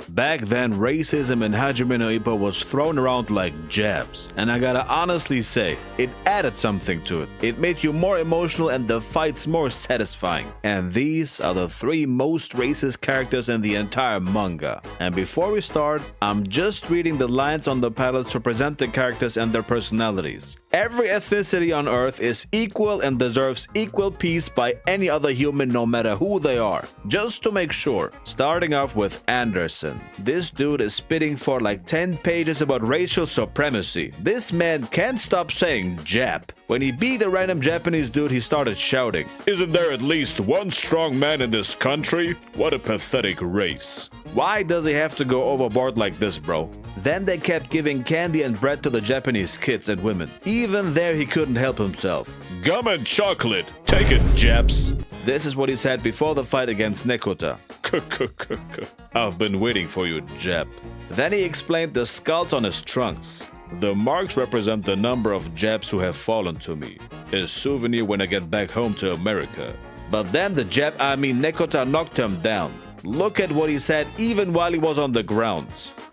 Back then, racism in Hajime no Ippo was thrown around like jabs, and I gotta honestly say, it added something to it. It made you more emotional and the fights more satisfying. And these are the 3 most racist characters in the entire manga. And before we start, I'm just reading the lines on the panels to present the characters and their personalities. Every ethnicity on Earth is equal and deserves equal peace by any other human, no matter who they are. Just to make sure. Starting off with Anderson. This dude is spitting for like 10 pages about racial supremacy. This man can't stop saying Jap. When he beat a random Japanese dude, he started shouting, "Isn't there at least one strong man in this country? What a pathetic race." Why does he have to go overboard like this, bro? Then they kept giving candy and bread to the Japanese kids and women. Even there he couldn't help himself. "Gum and chocolate, take it, Japs." This is what he said before the fight against Nekota. "I've been waiting for you, Jap." Then he explained the skulls on his trunks. "The marks represent the number of Japs who have fallen to me. A souvenir when I get back home to America." But then the Nekota knocked him down. Look at what he said even while he was on the ground.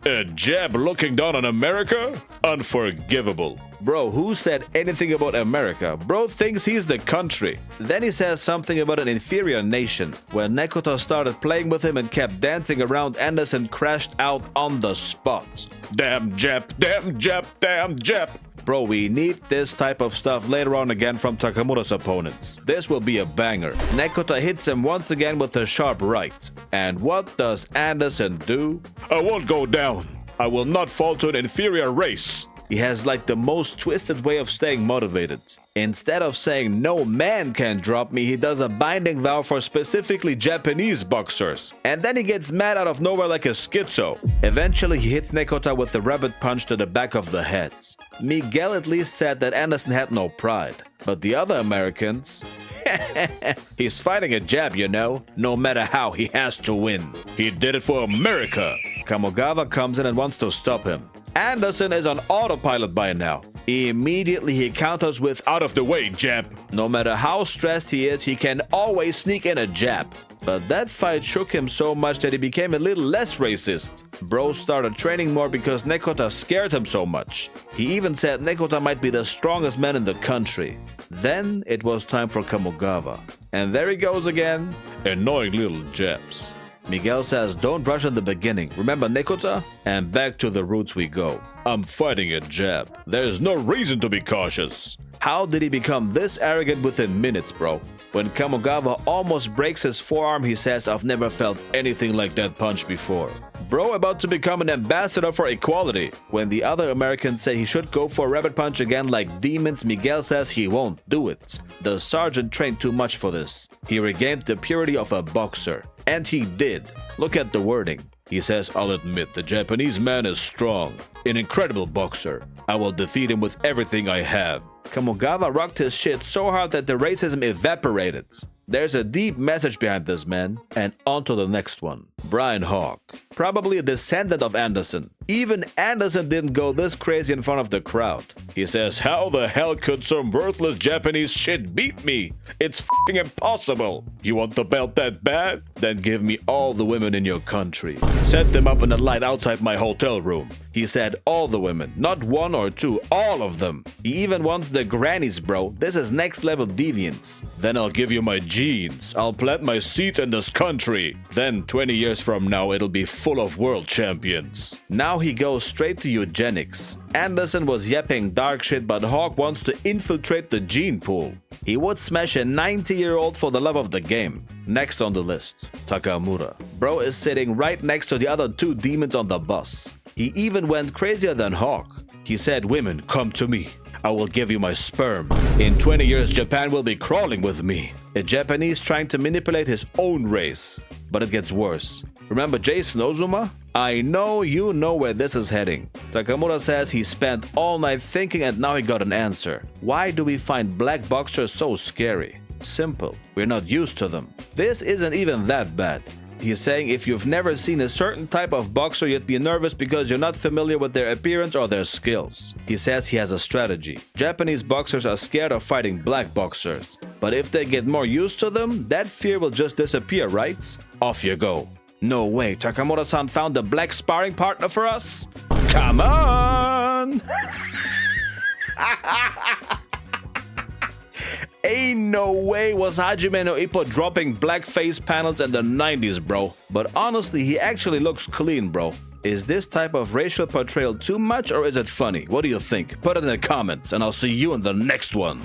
"A Jap looking down on America? Unforgivable." Bro, who said anything about America? Bro thinks he's the country. Then he says something about an inferior nation. When Nekota started playing with him and kept dancing around, Anderson crashed out on the spot. "Damn Jap, damn Jap, damn Jap." Bro, we need this type of stuff later on again from Takamura's opponents. This will be a banger. Nekota hits him once again with a sharp right. And what does Anderson do? "I won't go down. I will not fall to an inferior race." He has like the most twisted way of staying motivated. Instead of saying "no man can drop me," he does a binding vow for specifically Japanese boxers. And then he gets mad out of nowhere like a schizo. Eventually he hits Nekota with a rabbit punch to the back of the head. Miguel at least said that Anderson had no pride. But the other Americans... He's fighting a jab, you know. No matter how, he has to win. He did it for America. Kamogawa comes in and wants to stop him. Anderson is on autopilot by now. Immediately he counters with "out of the way, jab." No matter how stressed he is, he can always sneak in a jab. But that fight shook him so much that he became a little less racist. Bro started training more because Nekota scared him so much. He even said Nekota might be the strongest man in the country. Then it was time for Kamogawa. And there he goes again. "Annoying little jabs." Miguel says don't rush in the beginning. Remember Nekota? And back to the roots we go. "I'm fighting a jab. There's no reason to be cautious." How did he become this arrogant within minutes, bro? When Kamogawa almost breaks his forearm, he says, "I've never felt anything like that punch before." Bro about to become an ambassador for equality. When the other Americans say he should go for a rabbit punch again like demons, Miguel says he won't do it. The sergeant trained too much for this. He regained the purity of a boxer. And he did. Look at the wording. He says, "I'll admit, the Japanese man is strong. An incredible boxer. I will defeat him with everything I have." Kamogawa rocked his shit so hard that the racism evaporated. There's a deep message behind this, man. And on to the next one. Brian Hawk. Probably a descendant of Anderson. Even Anderson didn't go this crazy in front of the crowd. He says, "How the hell could some worthless Japanese shit beat me? It's f***ing impossible. You want the belt that bad? Then give me all the women in your country. Set them up in a light outside my hotel room." He said all the women, not 1 or 2, all of them. He even wants the grannies, bro. This is next level deviance. "Then I'll give you my genes. I'll plant my seeds in this country. Then 20 years from now, it'll be full of world champions." Now he goes straight to eugenics. Anderson was yapping dark shit, but Hawk wants to infiltrate the gene pool. He would smash a 90-year-old for the love of the game. Next on the list, Takamura. Bro is sitting right next to the other 2 demons on the bus. He even went crazier than Hawk. He said, "Women, come to me. I will give you my sperm. In 20 years, Japan will be crawling with me." A Japanese trying to manipulate his own race. But it gets worse. Remember Jason Ozuma? I know you know where this is heading. Takamura says he spent all night thinking and now he got an answer. Why do we find black boxers so scary? Simple. We're not used to them. This isn't even that bad. He's saying if you've never seen a certain type of boxer, you'd be nervous because you're not familiar with their appearance or their skills. He says he has a strategy. Japanese boxers are scared of fighting black boxers. But if they get more used to them, that fear will just disappear, right? Off you go. No way, Takamura-san found a black sparring partner for us? Come on! Ain't no way was Hajime no Ippo dropping black face panels in the 90s, bro. But honestly, he actually looks clean, bro. Is this type of racial portrayal too much or is it funny? What do you think? Put it in the comments and I'll see you in the next one.